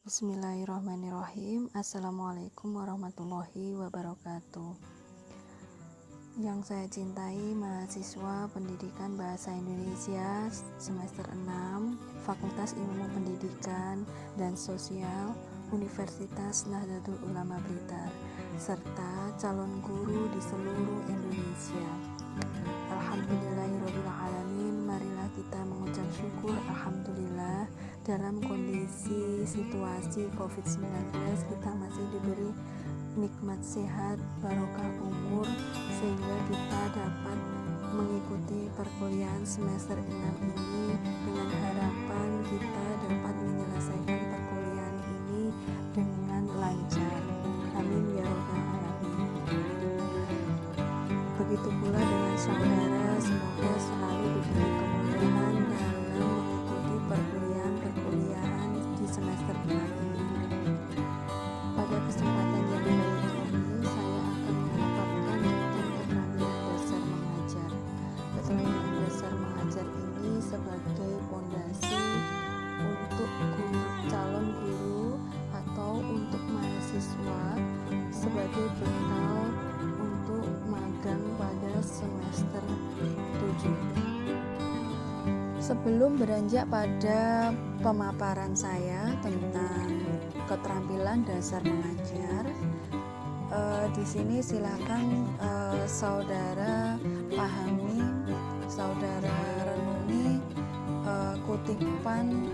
Bismillahirrahmanirrahim. Assalamualaikum warahmatullahi wabarakatuh. Yang saya cintai mahasiswa Pendidikan Bahasa Indonesia semester 6 Fakultas Ilmu Pendidikan dan Sosial Universitas Nahdlatul Ulama Blitar, serta calon guru di seluruh Indonesia. Alhamdulillahirrahmanirrahim. Marilah kita mengucap syukur alhamdulillah dalam kondisi situasi COVID-19 kita masih diberi nikmat sehat, barokah umur, sehingga kita dapat mengikuti perkuliahan semester 6 ini dengan harapan kita dapat menyelesaikan perkuliahan ini dengan lancar. Amin ya rabbal alamin. Begitu pula dengan saudara, semoga selalu diberi kemudahan dalam mengikuti perkuliahan di semester 6 ini. Pada kesempatan yang baik ini, saya akan memaparkan tentang keterampilan dasar mengajar. Keterampilan dasar mengajar ini sebagai fondasi untuk calon guru atau untuk mahasiswa sebagai bekal untuk magang pada semester 7. Sebelum beranjak pada pemaparan saya tentang keterampilan dasar mengajar, di sini silakan saudara pahami, saudara renungi kutipan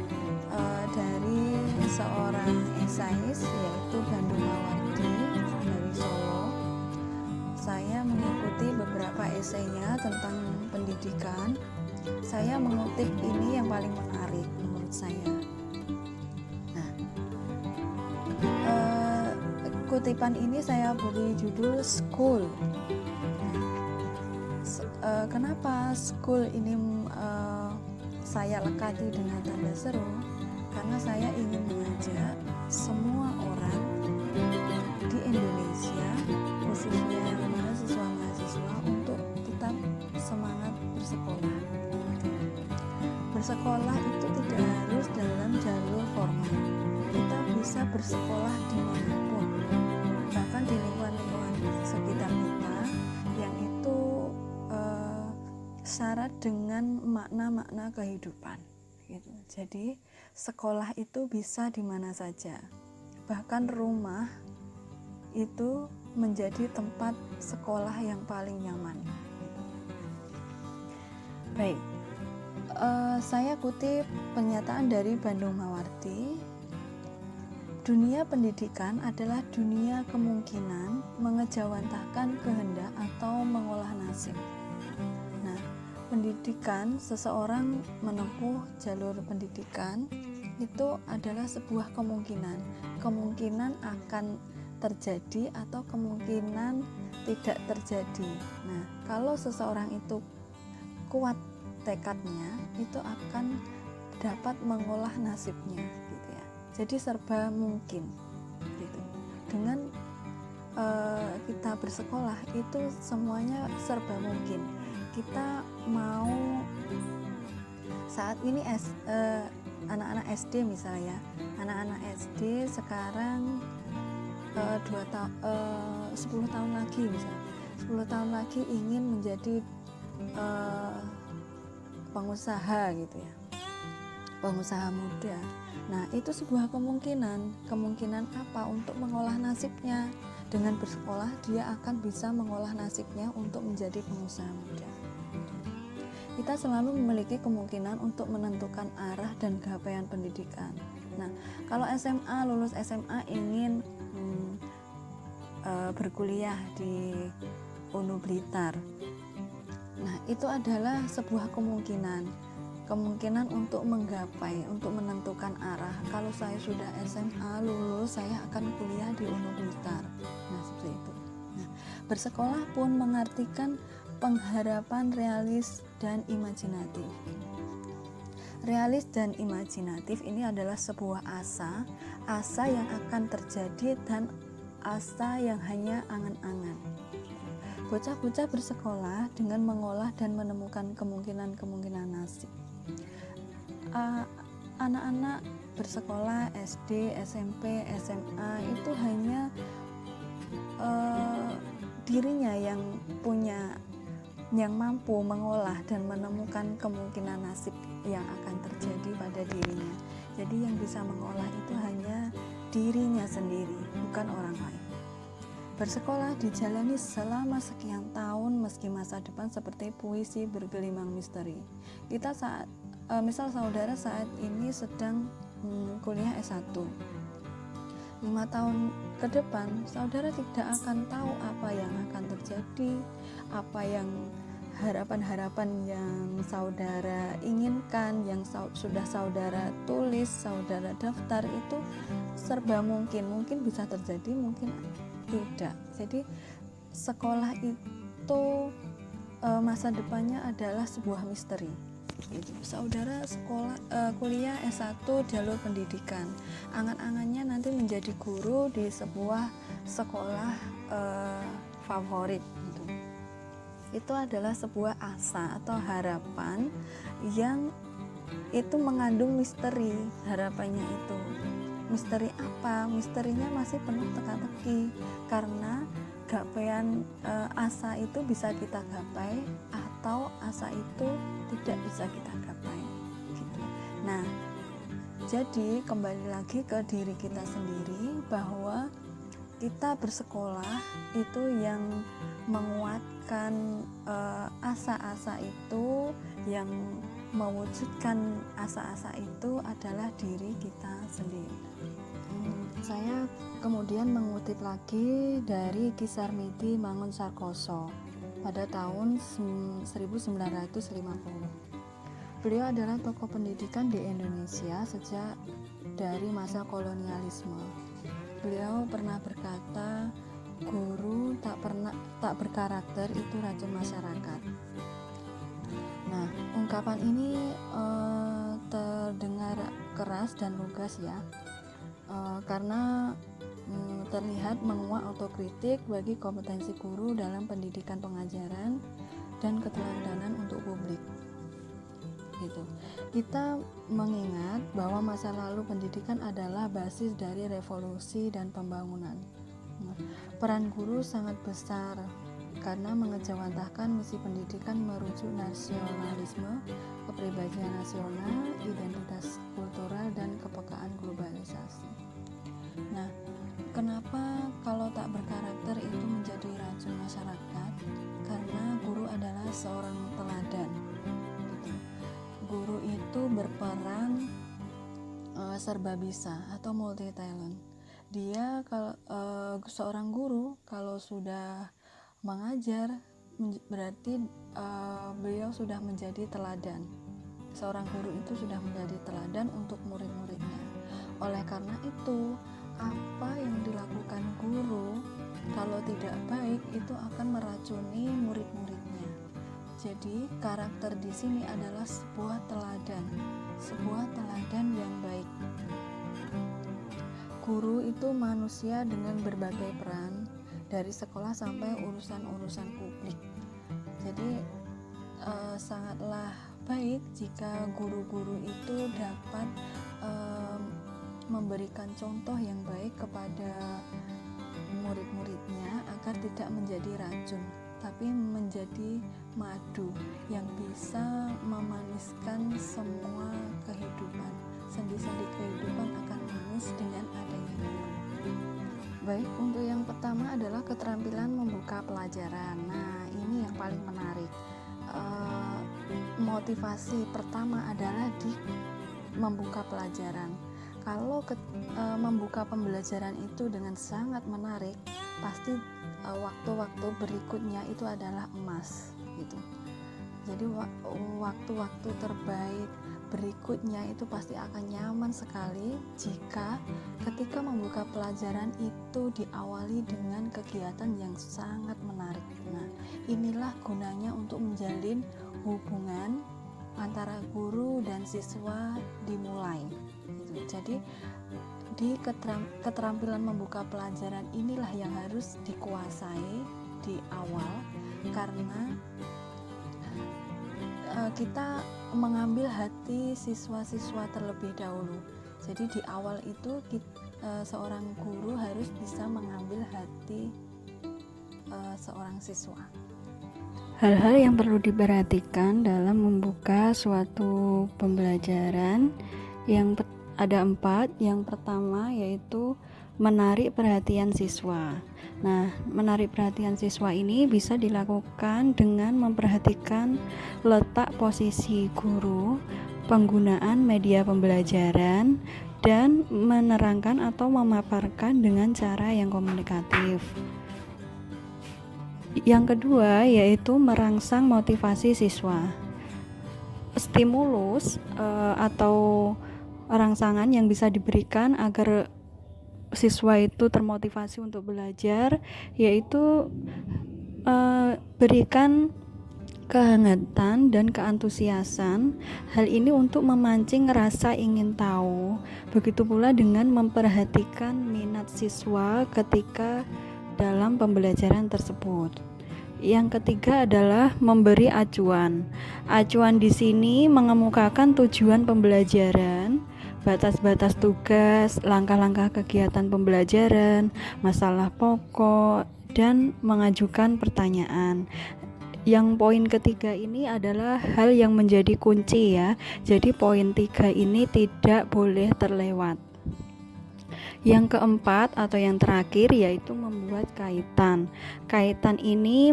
dari seorang esais yaitu Bandung Mawardi dari Solo. Saya mengikuti beberapa esainya tentang pendidikan. Saya mengutip ini yang paling menarik menurut saya. Nah, kutipan ini saya beri judul School. Kenapa School ini saya lekati dengan tanda seru? Karena saya ingin mengajak semua orang di Indonesia, khususnya mahasiswa-mahasiswa, untuk tetap semangat bersekolah. Bersekolah itu tidak harus dalam jalur formal. Kita bisa bersekolah dimanapun, bahkan di lingkungan-lingkungan sekitar kita yang itu syarat dengan makna-makna kehidupan. Gitu. Jadi sekolah itu bisa di mana saja, bahkan rumah itu menjadi tempat sekolah yang paling nyaman. Baik, saya kutip pernyataan dari Bandung Mawardi. Dunia pendidikan adalah dunia kemungkinan mengejawantahkan kehendak atau mengolah nasib. Nah, pendidikan, seseorang menempuh jalur pendidikan itu adalah sebuah kemungkinan akan terjadi atau kemungkinan tidak terjadi. Nah, kalau seseorang itu kuat tekadnya, itu akan dapat mengolah nasibnya, gitu ya. Jadi serba mungkin, gitu. Dengan kita bersekolah itu semuanya serba mungkin. Kita mau saat ini anak-anak SD misalnya, anak-anak SD sekarang 10 tahun lagi misalnya, 10 tahun lagi ingin menjadi pengusaha gitu ya, pengusaha muda. Nah, itu sebuah kemungkinan apa untuk mengolah nasibnya. Dengan bersekolah dia akan bisa mengolah nasibnya untuk menjadi pengusaha muda. Kita selalu memiliki kemungkinan untuk menentukan arah dan capaian pendidikan. Nah, kalau lulus SMA ingin berkuliah di UNU Blitar. Nah, itu adalah sebuah kemungkinan untuk menggapai, untuk menentukan arah. Kalau saya sudah SMA lulus, saya akan kuliah di UNU Blitar. Nah, seperti itu. Nah, bersekolah pun mengartikan pengharapan realis dan imajinatif. Realis dan imajinatif ini adalah sebuah asa yang akan terjadi dan asa yang hanya angan-angan. Bocah-bocah bersekolah dengan mengolah dan menemukan kemungkinan nasib. anak-anak bersekolah SD, SMP, SMA itu hanya dirinya yang mampu mengolah dan menemukan kemungkinan nasib yang akan terjadi pada dirinya. Jadi yang bisa mengolah itu hanya dirinya sendiri, bukan orang lain. Bersekolah dijalani selama sekian tahun meski masa depan seperti puisi bergelimang misteri. Kita misal saudara saat ini sedang kuliah S1. 5 tahun ke depan saudara tidak akan tahu apa yang akan terjadi, apa yang harapan-harapan yang saudara inginkan, yang sudah saudara tulis, saudara daftar, itu serba mungkin bisa terjadi, mungkin tidak. Jadi sekolah itu masa depannya adalah sebuah misteri. Saudara kuliah S1 jalur pendidikan, angan-angannya nanti menjadi guru di sebuah sekolah favorit gitu. Itu adalah sebuah asa atau harapan yang itu mengandung misteri. Harapannya itu misteri apa? Misterinya masih penuh teka-teki, karena gapaian asa itu bisa kita gapai atau asa itu tidak bisa kita gapai gitu. Nah, jadi kembali lagi ke diri kita sendiri, bahwa kita bersekolah itu yang menguatkan asa-asa itu, yang mewujudkan asa-asa itu adalah diri kita sendiri. Saya kemudian mengutip lagi dari Ki Sarmidi Mangunsarkoso pada tahun 1950. Beliau adalah tokoh pendidikan di Indonesia sejak dari masa kolonialisme. Beliau pernah berkata, guru tak berkarakter itu racun masyarakat. Nah, ungkapan ini terdengar keras dan lugas ya, karena terlihat menguak autokritik bagi kompetensi guru dalam pendidikan pengajaran dan keteladanan untuk publik. Gitu. Kita mengingat bahwa masa lalu pendidikan adalah basis dari revolusi dan pembangunan. Peran guru sangat besar karena mengejawantahkan misi pendidikan merujuk nasionalisme, kepribadian nasional, identitas kultural, dan kepekaan globalisasi. Nah, kenapa kalau tak berkarakter itu menjadi racun masyarakat? Karena guru adalah seorang teladan. Gitu. Guru itu berperan serba bisa atau multi talent. Dia seorang guru kalau sudah mengajar berarti beliau sudah menjadi teladan. Seorang guru itu sudah menjadi teladan untuk murid-muridnya. Oleh karena itu, apa yang dilakukan guru kalau tidak baik itu akan meracuni murid-muridnya. Jadi karakter di sini adalah sebuah teladan yang baik. Guru itu manusia dengan berbagai peran, dari sekolah sampai urusan-urusan publik. Jadi sangatlah baik jika guru-guru itu dapat memberikan contoh yang baik kepada murid-muridnya agar tidak menjadi racun, tapi menjadi madu yang bisa memaniskan semua kehidupan. Sendi-sendi kehidupan akan manis dengan adanya guru. Baik, untuk yang pertama adalah keterampilan membuka pelajaran. Nah, ini yang paling menarik. Motivasi pertama adalah di membuka pelajaran. Kalau membuka pembelajaran itu dengan sangat menarik, pasti waktu-waktu berikutnya itu adalah emas gitu. Jadi waktu-waktu terbaik berikutnya itu pasti akan nyaman sekali jika ketika membuka pelajaran itu diawali dengan kegiatan yang sangat menarik. Nah, inilah gunanya untuk menjalin hubungan antara guru dan siswa dimulai. Jadi di keterampilan membuka pelajaran inilah yang harus dikuasai di awal, karena kita mengambil hati siswa-siswa terlebih dahulu. Jadi di awal itu seorang guru harus bisa mengambil hati seorang siswa. Hal-hal yang perlu diperhatikan dalam membuka suatu pembelajaran ada 4. Yang pertama yaitu menarik perhatian siswa. Nah, menarik perhatian siswa ini bisa dilakukan dengan memperhatikan letak posisi guru, penggunaan media pembelajaran, dan menerangkan atau memaparkan dengan cara yang komunikatif. Yang kedua yaitu merangsang motivasi siswa. Stimulus atau rangsangan yang bisa diberikan agar siswa itu termotivasi untuk belajar yaitu berikan kehangatan dan keantusiasan. Hal ini untuk memancing rasa ingin tahu. Begitu pula dengan memperhatikan minat siswa ketika dalam pembelajaran tersebut. Yang ketiga adalah memberi acuan. Acuan di sini mengemukakan tujuan pembelajaran, batas-batas tugas, langkah-langkah kegiatan pembelajaran, masalah pokok, dan mengajukan pertanyaan. Yang poin ketiga ini adalah hal yang menjadi kunci ya. Jadi poin 3 ini tidak boleh terlewat. Yang keempat atau yang terakhir yaitu membuat kaitan. Kaitan ini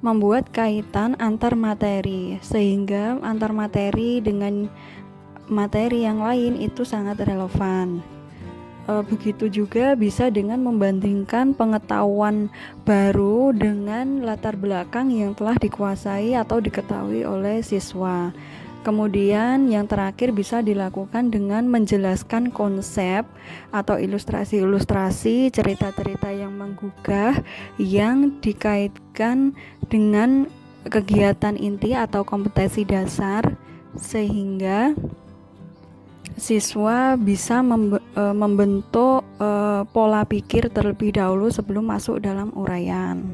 membuat kaitan antar materi, sehingga antar materi dengan materi yang lain itu sangat relevan. Begitu juga bisa dengan membandingkan pengetahuan baru dengan latar belakang yang telah dikuasai atau diketahui oleh siswa. Kemudian yang terakhir bisa dilakukan dengan menjelaskan konsep atau ilustrasi-ilustrasi, cerita-cerita yang menggugah yang dikaitkan dengan kegiatan inti atau kompetensi dasar, sehingga siswa bisa membentuk pola pikir terlebih dahulu sebelum masuk dalam uraian.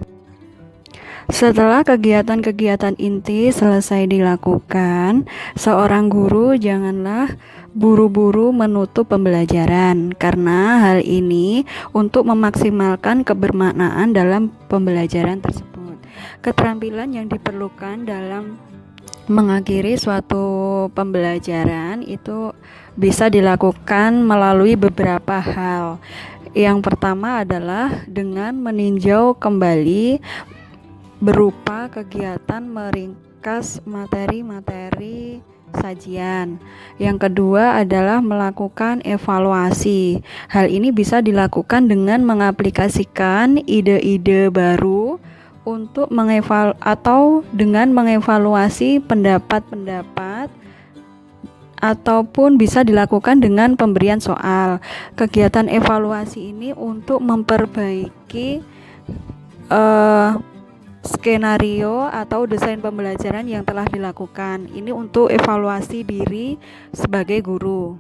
Setelah kegiatan-kegiatan inti selesai dilakukan, seorang guru janganlah buru-buru menutup pembelajaran, karena hal ini untuk memaksimalkan kebermaknaan dalam pembelajaran tersebut. Keterampilan yang diperlukan dalam mengakhiri suatu pembelajaran itu bisa dilakukan melalui beberapa hal. Yang pertama adalah dengan meninjau kembali berupa kegiatan meringkas materi-materi sajian. Yang kedua adalah melakukan evaluasi. Hal ini bisa dilakukan dengan mengaplikasikan ide-ide baru untuk dengan mengevaluasi pendapat-pendapat, ataupun bisa dilakukan dengan pemberian soal. Kegiatan evaluasi ini untuk memperbaiki skenario atau desain pembelajaran yang telah dilakukan. Ini untuk evaluasi diri sebagai guru.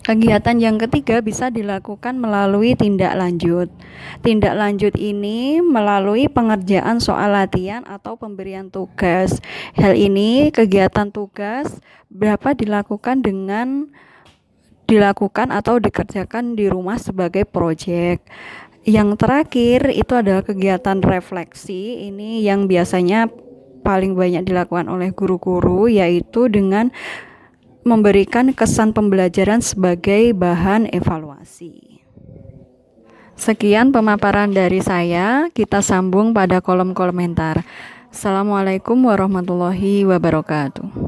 Kegiatan yang ketiga bisa dilakukan melalui tindak lanjut. Tindak lanjut ini melalui pengerjaan soal latihan atau pemberian tugas. Hal ini kegiatan tugas dapat dilakukan atau dikerjakan di rumah sebagai proyek. Yang terakhir itu adalah kegiatan refleksi. Ini yang biasanya paling banyak dilakukan oleh guru-guru, yaitu dengan memberikan kesan pembelajaran sebagai bahan evaluasi. Sekian pemaparan dari saya, kita sambung pada kolom komentar. Assalamualaikum warahmatullahi wabarakatuh.